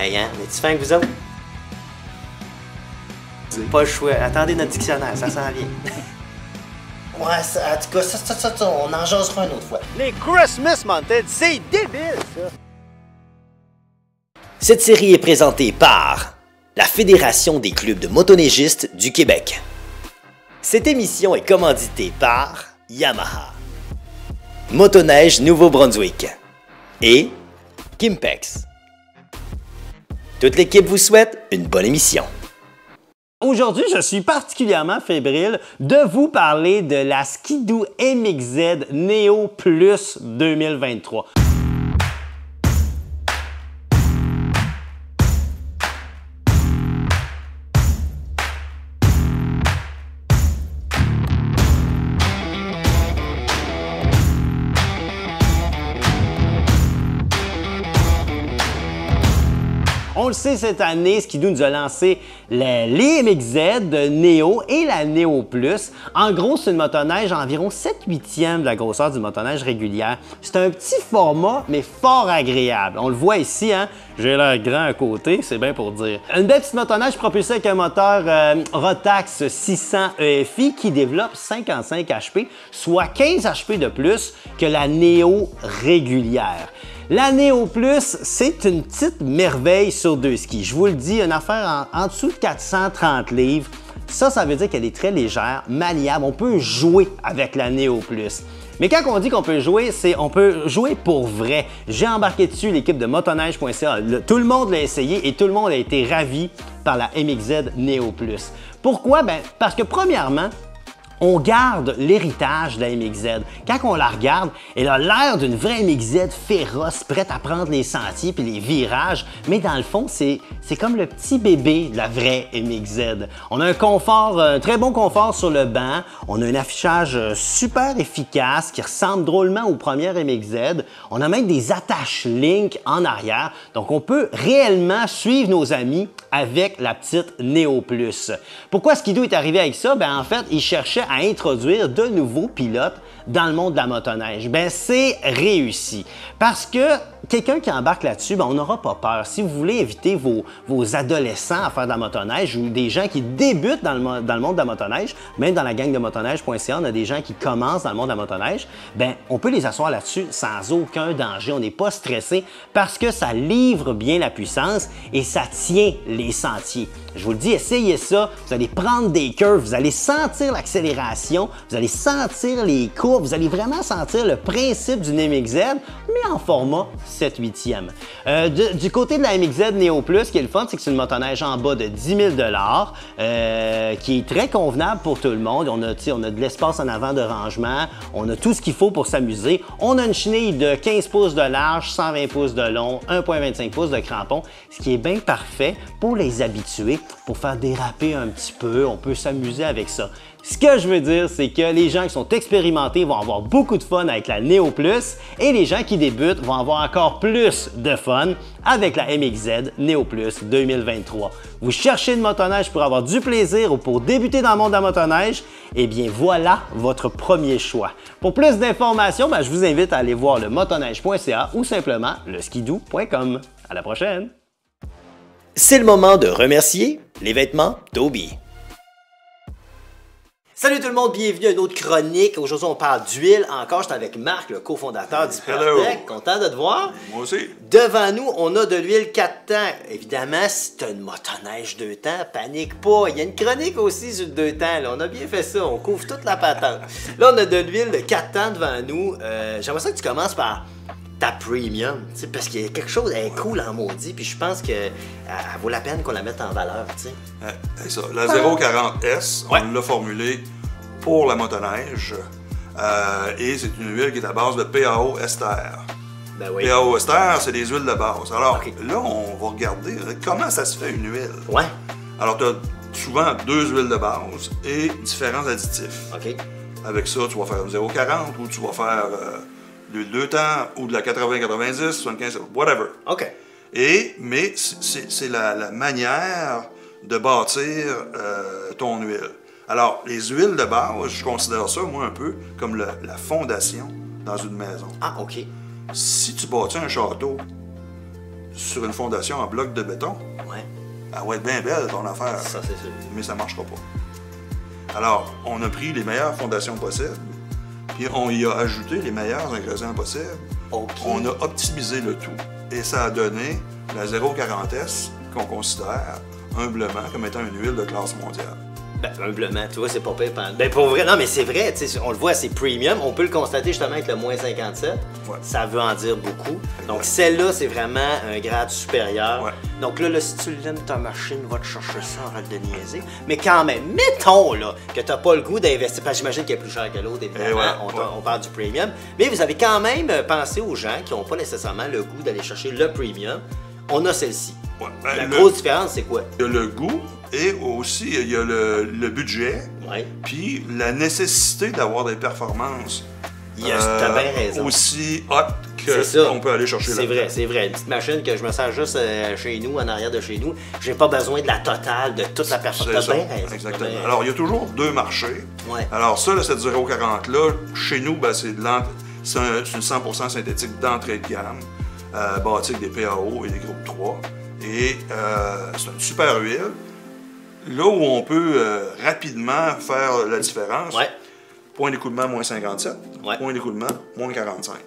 Hey, hein, on est-tu fin que vous autres? Pas le choix. Attendez notre dictionnaire, ça s'en vient. Ouais, ça, en tout cas, ça, on en jasera une autre fois. Les Christmas Mounted, c'est débile, ça! Cette série est présentée par la Fédération des clubs de motoneigistes du Québec. Cette émission est commanditée par Yamaha, Motoneige Nouveau-Brunswick et Kimpex. Toute l'équipe vous souhaite une bonne émission. Aujourd'hui, je suis particulièrement fébrile de vous parler de la Ski-Doo MXZ Neo Plus 2023. On le sait, cette année, Ski-Doo nous a lancé les MXZ Neo et la Neo Plus. En gros, c'est une motoneige environ 7/8 de la grosseur du motoneige régulière. C'est un petit format, mais fort agréable. On le voit ici, hein? J'ai l'air grand à côté, c'est bien pour dire. Une belle petite motoneige propulsée avec un moteur Rotax 600 EFI qui développe 55 HP, soit 15 HP de plus que la Neo régulière. La Neo Plus, c'est une petite merveille sur deux skis. Je vous le dis, une affaire en dessous de 430 livres. Ça veut dire qu'elle est très légère, maniable. On peut jouer avec la Neo Plus. Mais quand on dit qu'on peut jouer, c'est on peut jouer pour vrai. J'ai embarqué dessus l'équipe de motoneige.ca. Tout le monde l'a essayé et tout le monde a été ravi par la MXZ Neo Plus. Pourquoi? Ben, parce que premièrement, on garde l'héritage de la MXZ. Quand on la regarde, elle a l'air d'une vraie MXZ féroce, prête à prendre les sentiers puis les virages, mais dans le fond, c'est comme le petit bébé de la vraie MXZ. On a un confort, un très bon confort sur le banc, on a un affichage super efficace qui ressemble drôlement aux premières MXZ. On a même des attaches Link en arrière, donc on peut réellement suivre nos amis avec la petite Neo Plus. Pourquoi Ski-Doo est arrivé avec ça? Ben en fait, il cherchait à introduire de nouveaux pilotes dans le monde de la motoneige. Ben c'est réussi. Parce que quelqu'un qui embarque là-dessus, ben on n'aura pas peur. Si vous voulez inviter vos adolescents à faire de la motoneige ou des gens qui débutent dans le monde de la motoneige, même dans la gang de motoneige.ca, on a des gens qui commencent dans le monde de la motoneige, ben on peut les asseoir là-dessus sans aucun danger. On n'est pas stressé parce que ça livre bien la puissance et ça tient les sentiers. Je vous le dis, essayez ça, vous allez prendre des curves, vous allez sentir l'accélération, vous allez sentir les courbes, vous allez vraiment sentir le principe d'une MXZ, mais en format 7/8. Du côté de la MXZ Neo Plus, ce qui est le fun, c'est que c'est une motoneige en bas de 10 000 qui est très convenable pour tout le monde. On a de l'espace en avant de rangement, on a tout ce qu'il faut pour s'amuser. On a une chenille de 15 pouces de large, 120 pouces de long, 1,25 pouces de crampon, ce qui est bien parfait pour les habitués, pour faire déraper un petit peu. On peut s'amuser avec ça. Ce que je veux dire, c'est que les gens qui sont expérimentés vont avoir beaucoup de fun avec la Neo Plus et les gens qui débutent vont avoir encore plus de fun avec la MXZ Neo Plus 2023. Vous cherchez une motoneige pour avoir du plaisir ou pour débuter dans le monde de la motoneige? Eh bien voilà votre premier choix. Pour plus d'informations, je vous invite à aller voir le motoneige.ca ou simplement le skidoo.com. À la prochaine! C'est le moment de remercier les vêtements Toby. Salut tout le monde, bienvenue à une autre chronique. Aujourd'hui, on parle d'huile. Encore, je suis avec Marc, le cofondateur du Pertec. Content de te voir. Moi aussi. Devant nous, on a de l'huile 4 temps. Évidemment, si tu as une motoneige 2 temps, panique pas. Il y a une chronique aussi sur le 2 temps. Là. On a bien fait ça, on couvre toute la patente. Là, on a de l'huile de 4 temps devant nous. J'aimerais ça que tu commences par ta premium, parce qu'il y a quelque chose, elle est cool en maudit, puis je pense qu'elle vaut la peine qu'on la mette en valeur, tu sais. C'est ça. La 040S, on l'a formulée pour la motoneige, et c'est une huile qui est à base de PAO ester. Ben oui. PAO ester, c'est des huiles de base. Alors là, on va regarder comment ça se fait une huile. Ouais. Alors, tu as souvent 2 huiles de base et différents additifs. OK. Avec ça, tu vas faire une 040 ou tu vas faire de 2 temps ou de la 80-90, 75, whatever. OK. Mais c'est la manière de bâtir ton huile. Alors, les huiles de base, je considère ça, moi, un peu comme la fondation dans une maison. Ah, OK. Si tu bâtis un château, sur une fondation en bloc de béton, Ouais. elle va être bien belle ton affaire. Ça, c'est sûr. Mais ça ne marchera pas. Alors, on a pris les meilleures fondations possibles, puis on y a ajouté les meilleurs ingrédients possibles. OK. On a optimisé le tout. Et ça a donné la 040S qu'on considère humblement comme étant une huile de classe mondiale. Ben, humblement, tu vois, c'est pas pire. Ben, pour vrai, non, mais c'est vrai, tu sais, on le voit, c'est premium. On peut le constater justement avec le moins 57. Ouais. Ça veut en dire beaucoup. Donc, celle-là, c'est vraiment un grade supérieur. Ouais. Donc là, si tu l'aimes, ta machine va te chercher ça, arrête de niaiser. Mais quand même, mettons là, que t'as pas le goût d'investir, parce que j'imagine qu'il est plus cher que l'autre, évidemment. Ouais, on parle du premium. Mais vous avez quand même pensé aux gens qui n'ont pas nécessairement le goût d'aller chercher le premium. On a celle-ci. Ouais. Ben, La grosse différence, c'est quoi? Il y a le goût et aussi il y a le budget, Ouais. puis la nécessité d'avoir des performances T'as bien raison. aussi hot C'est ça. qu'on peut aller chercher C'est là-dedans. vrai, c'est vrai. Une petite machine que je me sers juste chez nous, en arrière de chez nous. J'ai pas besoin de la totale, de toute la performance. C'est ça, T'as bien raison, exactement. t'as bien Alors, il y a toujours deux marchés. Ouais. Alors, ça, cette 040-là, chez nous, ben, c'est une 100% synthétique d'entrée de gamme, bâtie avec des PAO et des groupes 3. Et c'est une super huile. Là où on peut rapidement faire la différence, Ouais. point d'écoulement, moins 57, Ouais. point d'écoulement, moins 45.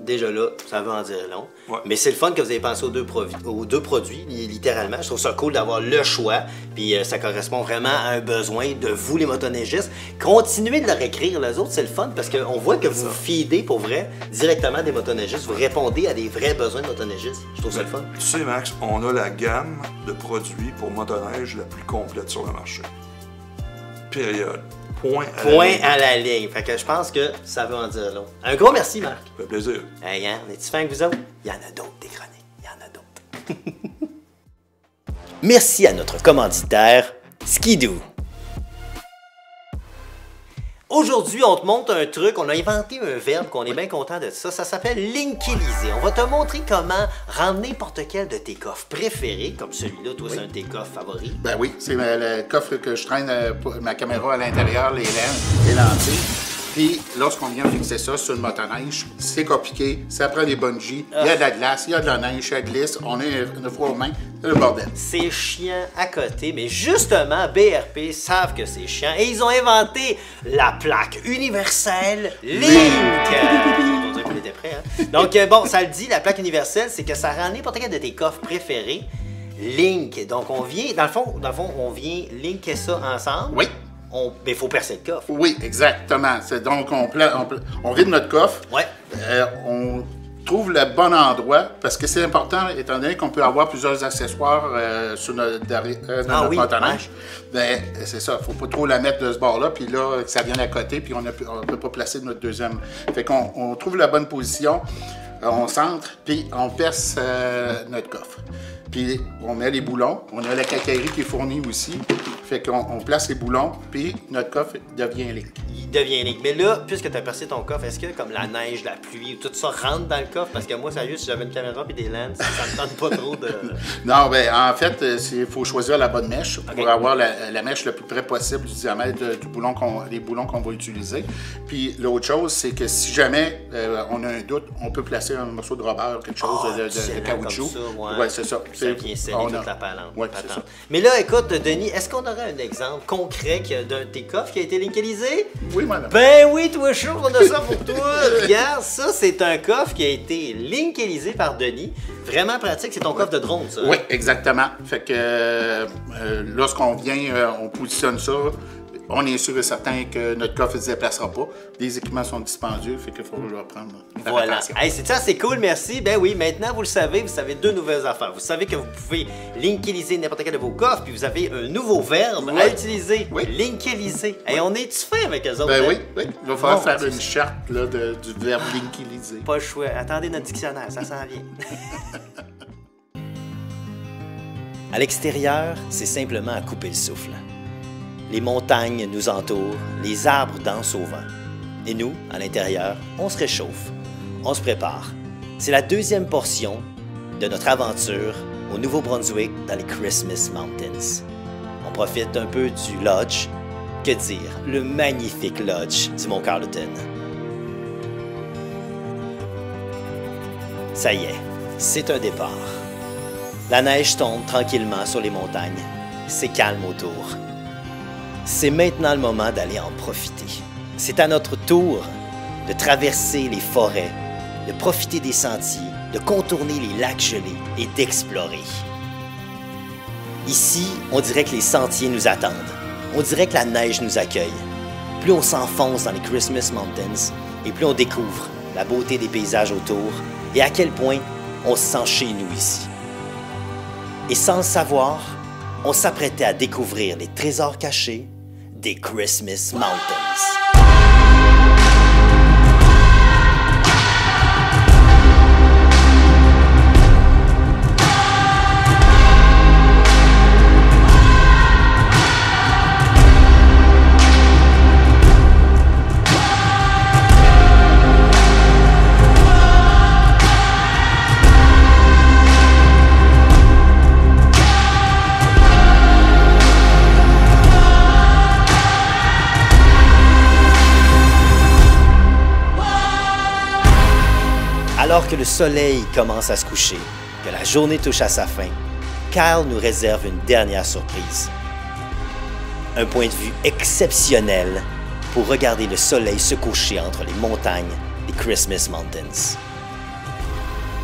Déjà là, ça veut en dire long. Ouais. Mais c'est le fun que vous avez pensé aux deux produits, littéralement. Je trouve ça cool d'avoir le choix. Puis ça correspond vraiment à un besoin de vous, les motoneigistes. Continuez de leur écrire. Les autres, c'est le fun parce qu'on voit que vous feedez pour vrai directement des motoneigistes. Vous répondez à des vrais besoins de motoneigistes. Je trouve ça le fun. Tu sais, Max, on a la gamme de produits pour motoneige la plus complète sur le marché. Période. Point À la ligne. Fait que je pense que ça veut en dire long. Un gros merci, Marc. Ça fait plaisir. Hey, hein, on est-tu fin avec vous autres? Il y en a d'autres, des chroniques. Il y en a d'autres. Merci à notre commanditaire, Skidoo. Aujourd'hui, on te montre un truc, on a inventé un verbe qu'on est bien content de ça. Ça s'appelle linkiliser. On va te montrer comment rendre n'importe quel de tes coffres préférés, comme celui-là, toi, c'est un de tes coffres favoris. Ben oui, c'est le coffre que je traîne pour ma caméra à l'intérieur, les lentilles. Puis, lorsqu'on vient fixer ça sur une motoneige, c'est compliqué, ça prend des bungees, il y a de la glace, il y a de la neige, ça glisse, on est une fois aux mains, c'est le bordel. C'est chiant à côté, mais justement, BRP savent que c'est chiant et ils ont inventé la plaque universelle Link. On dirait qu'on était prêts, hein? Donc, bon, ça le dit, la plaque universelle, c'est que ça rend n'importe quel de tes coffres préférés Link. Donc, on vient, dans le fond, on vient linker ça ensemble. Oui. Mais il faut percer le coffre. Oui, exactement. C'est donc, on vide notre coffre, Ouais. on trouve le bon endroit, parce que c'est important, étant donné qu'on peut avoir plusieurs accessoires sur notre motoneige. Ben, c'est ça, il ne faut pas trop la mettre de ce bord-là, puis là, que ça vienne à côté, puis on ne peut pas placer notre deuxième. Fait qu'on trouve la bonne position, on centre, puis on perce notre coffre. Puis on met les boulons, on a la quincaillerie qui est fournie aussi, fait qu'on place les boulons, puis notre coffre devient link. Il devient Link. Mais là, puisque tu as percé ton coffre, est-ce que comme la neige, la pluie, tout ça rentre dans le coffre? Parce que moi, sérieux, si j'avais une caméra et des lenses, ça me tente pas trop de... Non, ben en fait, il faut choisir la bonne mèche pour avoir la mèche le plus près possible du diamètre des boulons qu'on va utiliser. Puis l'autre chose, c'est que si jamais on a un doute, on peut placer un morceau de rubber, quelque chose de caoutchouc. Comme ça, ouais, c'est ça. Ça vient sceller toute la palante. Ouais, c'est ça. Mais là, écoute, Denis, est-ce qu'on aurait un exemple concret d'un de tes coffres qui a été linkelisé? Oui, madame. Ben oui, toi, chaud, on a ça pour toi. Regarde, ça, c'est un coffre qui a été linkelisé par Denis. Vraiment pratique, c'est ton coffre de drone, ça. Oui, exactement. Fait que lorsqu'on vient, on positionne ça. On est sûr et certain que notre coffre ne se déplacera pas. Les équipements sont dispendieux, fait qu'il faut le prendre. Voilà. Hey, c'est ça, c'est cool, merci. Ben oui, maintenant vous savez deux nouvelles affaires. Vous savez que vous pouvez linkeliser n'importe quel de vos coffres, puis vous avez un nouveau verbe à utiliser. Oui. Linkeliser. Hey, on est-tu fin avec eux autres? Ben hein? oui, oui. Il va falloir Bon, faire une charte là, du verbe linkeliser. Pas le choix. Attendez notre dictionnaire, ça s'en vient. À l'extérieur, c'est simplement à couper le souffle. Les montagnes nous entourent, les arbres dansent au vent. Et nous, à l'intérieur, on se réchauffe, on se prépare. C'est la deuxième portion de notre aventure au Nouveau-Brunswick dans les Christmas Mountains. On profite un peu du lodge, que dire, le magnifique lodge du Mont Carleton. Ça y est, C'est un départ. La neige tombe tranquillement sur les montagnes. C'est calme autour. C'est maintenant le moment d'aller en profiter. C'est à notre tour de traverser les forêts, de profiter des sentiers, de contourner les lacs gelés et d'explorer. Ici, on dirait que les sentiers nous attendent. On dirait que la neige nous accueille. Plus on s'enfonce dans les Christmas Mountains, et plus on découvre la beauté des paysages autour et à quel point on se sent chez nous ici. Et sans le savoir, on s'apprêtait à découvrir les trésors cachés des Christmas Mountains. Alors que le soleil commence à se coucher, que la journée touche à sa fin, Kyle nous réserve une dernière surprise. Un point de vue exceptionnel pour regarder le soleil se coucher entre les montagnes des Christmas Mountains.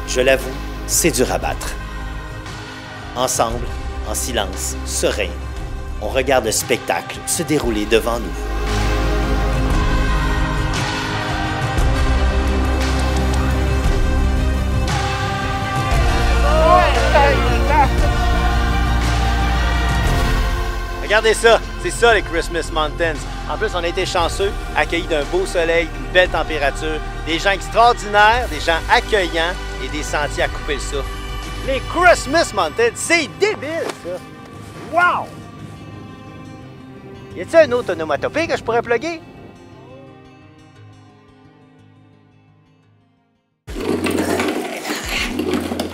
Je l'avoue, c'est dur à battre. Ensemble, en silence, serein, on regarde le spectacle se dérouler devant nous. Regardez ça, c'est ça les Christmas Mountains. En plus, on a été chanceux, accueillis d'un beau soleil, d'une belle température, des gens extraordinaires, des gens accueillants et des sentiers à couper le souffle. Les Christmas Mountains, c'est débile ça! Wow! Y a-t-il un autre onomatopée que je pourrais plugger?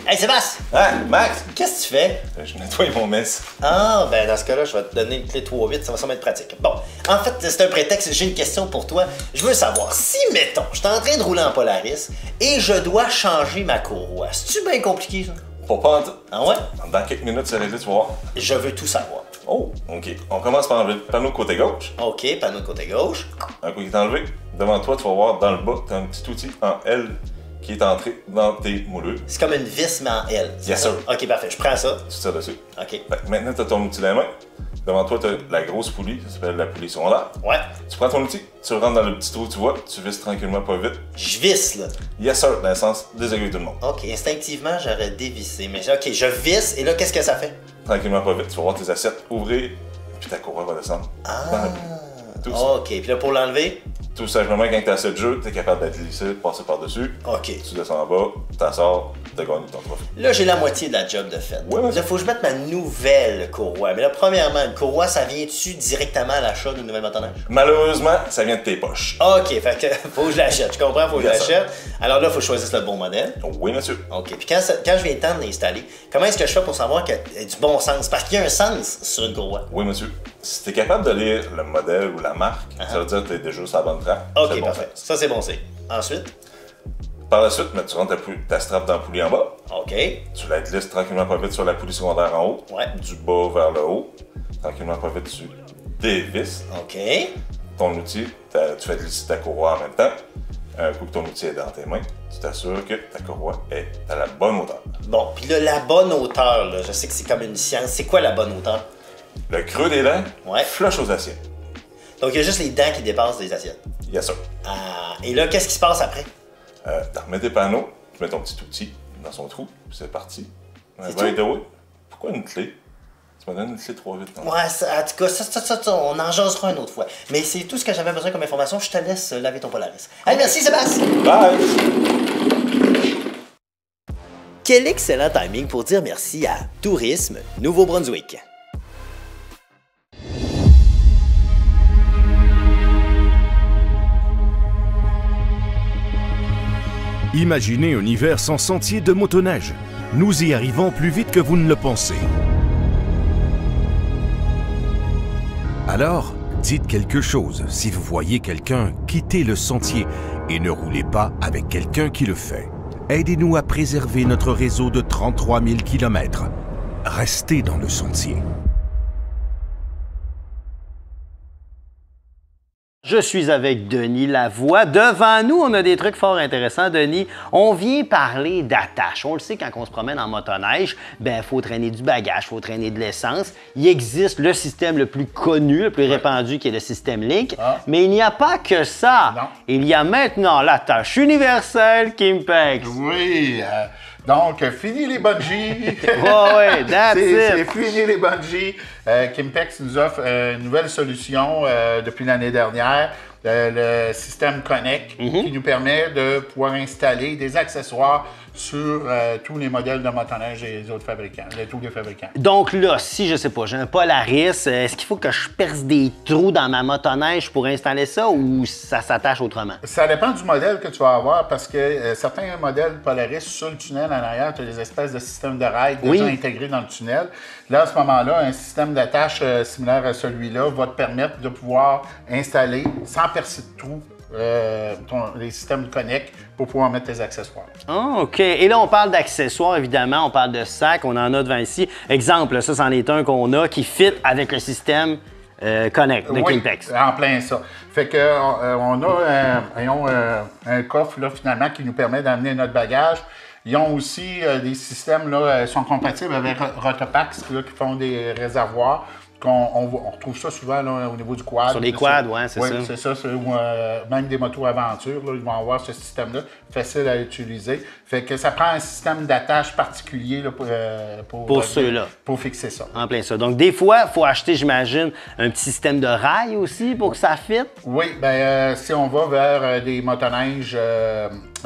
Hey Sébastien! Ah, Max! Qu'est-ce que tu fais? Je nettoie mon mess. Ah, ben dans ce cas-là, je vais te donner une clé 3-8, ça va sûrement être pratique. Bon, en fait, c'est un prétexte, j'ai une question pour toi. Je veux savoir, si, mettons, je suis en train de rouler en Polaris et je dois changer ma courroie, c'est-tu bien compliqué, ça? Pas en tout. Ah ouais? Dans quelques minutes, c'est réglé, tu vas voir. Je veux tout savoir. Oh, OK. On commence par enlever le panneau côté gauche. OK, panneau de côté gauche. Un coup qui est enlevé, devant toi, tu vas voir dans le bas, tu as un petit outil en L qui est entré dans tes moulures. C'est comme une vis, mais en L. Yes, sir. OK, parfait, je prends ça. Tu tires dessus. OK. Fait que maintenant, tu as ton outil dans la main. Devant toi, tu as la grosse poulie, ça s'appelle la poulie secondaire. Ouais. Tu prends ton outil, tu le rentres dans le petit trou, tu vois, tu visses tranquillement, pas vite. Je visse, là. Yes, sir, dans le sens des aiguilles tout le monde. OK, instinctivement, j'aurais dévissé, mais OK, je visse, et là, qu'est-ce que ça fait? Tranquillement, pas vite. Tu vas voir tes assiettes ouvrir, puis ta courroie va descendre. Ah! Tout ça. OK, puis là, pour l'enlever? Tout simplement, quand tu as assez de jeu, tu es capable d'être glissé, de passer par-dessus. OK. Tu descends en bas, tu t'en sors, tu as gagné ton trophée. Là, j'ai la moitié de la job de fait. Ouais, Là, faut que je mette ma nouvelle courroie. Mais là, premièrement, une courroie, ça vient-tu directement à l'achat d'une nouvelle motoneige? Malheureusement, ça vient de tes poches. OK, fait que faut que je l'achète. Je comprends, faut que je Yes, l'achète. Alors là, faut que je choisisse le bon modèle. Oui, monsieur. OK, puis quand je viens le temps de l'installer, comment est-ce que je fais pour savoir qu'il y a du bon sens? Parce qu'il y a un sens sur une courroie. Oui, monsieur. Si tu es capable de lire le modèle ou la marque, ça veut dire que tu es déjà sur la bonne track. OK, C'est bon parfait. Ça, c'est bon, c'est. Ensuite? Par la suite, tu rentres ta strap dans la poulie en bas. OK. Tu la glisses tranquillement pas vite sur la poulie secondaire en haut. Ouais. Du bas vers le haut. Tranquillement pas vite, tu dévisses. OK. Ton outil, tu fais glisser ta courroie en même temps. Un coup que ton outil est dans tes mains, tu t'assures que ta courroie est à la bonne hauteur. Bon, puis là, la bonne hauteur, là, je sais que c'est comme une science. C'est quoi la bonne hauteur? Le creux des dents, Ouais. flush aux assiettes. Donc, il y a juste les dents qui dépassent des assiettes. Yes, sir. Ah, et là, qu'est-ce qui se passe après? Tu remets tes panneaux, tu mets ton petit outil dans son trou, puis c'est parti. C'est By tout? the way, pourquoi une clé? Tu me donnes une clé 3-8, non? Ouais, ça, en tout cas, ça, on en jasera une autre fois. Mais c'est tout ce que j'avais besoin comme information. Je te laisse laver ton Polaris. Allez, merci Sébastien! Bye! Quel excellent timing pour dire merci à Tourisme Nouveau-Brunswick. Imaginez un hiver sans sentier de motoneige. Nous y arrivons plus vite que vous ne le pensez. Alors, dites quelque chose si vous voyez quelqu'un quitter le sentier et ne roulez pas avec quelqu'un qui le fait. Aidez-nous à préserver notre réseau de 33 000 km. Restez dans le sentier. Je suis avec Denis Lavoie. Devant nous, on a des trucs fort intéressants, Denis. On vient parler d'attache. On le sait, quand on se promène en motoneige, il faut traîner du bagage, il faut traîner de l'essence. Il existe le système le plus connu, le plus répandu, qui est le système Link. Mais il n'y a pas que ça. Non. Il y a maintenant l'attache universelle Kimpex. Oui, donc fini les bungees. Ouais, that's it. C'est fini les bungees. Kimpex nous offre une nouvelle solution depuis l'année dernière. Le système Connect qui nous permet de pouvoir installer des accessoires sur tous les modèles de motoneige et les autres fabricants, tous les fabricants. Donc là, si je sais pas, j'ai un Polaris, est-ce qu'il faut que je perce des trous dans ma motoneige pour installer ça ou ça s'attache autrement? Ça dépend du modèle que tu vas avoir parce que certains modèles Polaris, sur le tunnel en arrière, tu as des espèces de systèmes de rails déjà intégrés dans le tunnel. Là, à ce moment-là, un système d'attache similaire à celui-là va te permettre de pouvoir installer sans percer de trous les systèmes Connect pour pouvoir mettre tes accessoires. Ah, OK. Et là, on parle d'accessoires, évidemment. On parle de sacs. On en a devant ici. Exemple, ça, c'en est un qu'on a qui fit avec le système Connect de Kimpex. En plein ça. Fait que on a un coffre, là, finalement, qui nous permet d'amener notre bagage. Ils ont aussi des systèmes, là, sont compatibles avec Rotopax, là, qui font des réservoirs. On retrouve ça souvent là, au niveau du quad. Sur les quads, oui, c'est ça. Oui, c'est ça. Même des motos aventure, là, ils vont avoir ce système-là, facile à utiliser. Fait que ça prend un système d'attache particulier là, pour ceux-là. Pour fixer ça. En plein ça. Donc, des fois, il faut acheter, j'imagine, un petit système de rails aussi pour que ça fitte. Oui, bien, si on va vers des motoneiges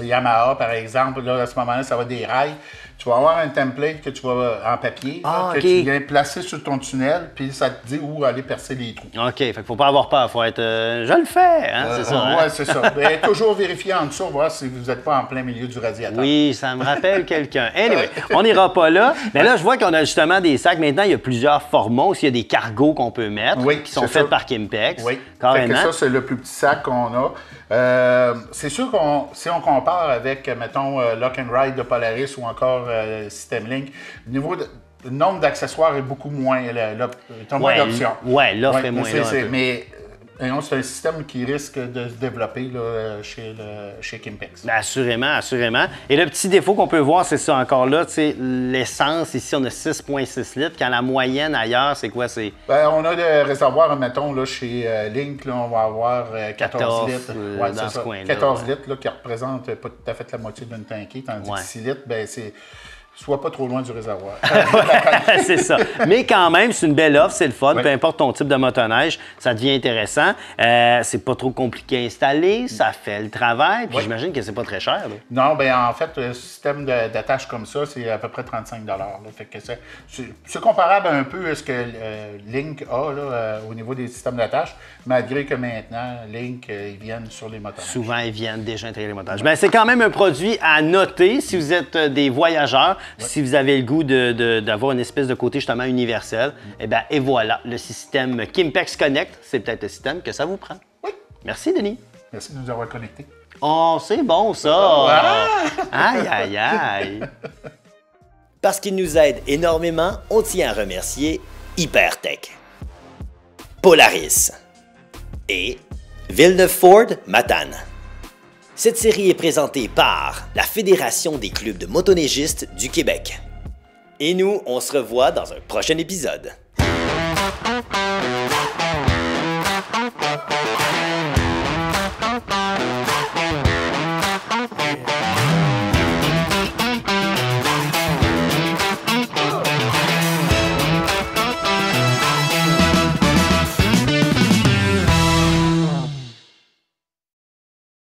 Yamaha, par exemple, là, à ce moment-là, ça va être des rails. Tu vas avoir un template que tu vas en papier, que tu viens placer sur ton tunnel, puis ça te dit où aller percer les trous. OK, fait qu'il faut pas avoir peur, faut être je le fais, hein, c'est ça. Oui, c'est ça. Mais toujours vérifier en dessous, voir si vous n'êtes pas en plein milieu du radiateur. Oui, ça me rappelle quelqu'un. Anyway, on n'ira pas là. Mais là, je vois qu'on a justement des sacs. Maintenant, il y a plusieurs formats aussi. Il y a des cargos qu'on peut mettre, qui sont faits par Kimpex. Oui, carrément. Fait que ça, c'est le plus petit sac qu'on a. C'est sûr si on compare avec, mettons, Lock and Ride de Polaris ou encore System Link, le nombre d'accessoires est beaucoup moins. Tu as moins d'options. Oui, l'offre est moins là. Mais c'est un système qui risque de se développer là, chez Kimpex. Bien, assurément, assurément. Et le petit défaut qu'on peut voir, c'est ça encore là, l'essence, ici, on a 6,6 litres, quand la moyenne ailleurs, c'est quoi? Ben, on a des réservoirs, mettons, là, chez Link, là, on va avoir 14 litres. Dans ce coin-là. 14 litres, là, qui représentent pas tout à fait la moitié d'une tankée, tandis que 6 litres, ben, c'est... Sois pas trop loin du réservoir. C'est ça. Mais quand même, c'est une belle offre, c'est le fun. Peu importe ton type de motoneige, ça devient intéressant. C'est pas trop compliqué à installer, ça fait le travail. Puis j'imagine que c'est pas très cher. Là. Non, bien en fait, le système d'attache comme ça, c'est à peu près 35 $. Là. Fait que c'est comparable un peu à ce que Link a là, au niveau des systèmes d'attache, malgré que maintenant, Link, ils viennent sur les motoneiges. Souvent, ils viennent déjà intégrer les motoneiges. Bien, c'est quand même un produit à noter si vous êtes des voyageurs. Si vous avez le goût d'avoir une espèce de côté justement universel, et voilà, le système Kimpex Connect, c'est peut-être le système que ça vous prend. Oui. Merci, Denis. Merci de nous avoir connectés. Oh, c'est bon, ça! Aïe, aïe, aïe! Parce qu'il nous aide énormément, on tient à remercier Hypertech, Polaris et Villeneuve-Ford Matane. Cette série est présentée par la Fédération des clubs de motoneigistes du Québec. Et nous, on se revoit dans un prochain épisode.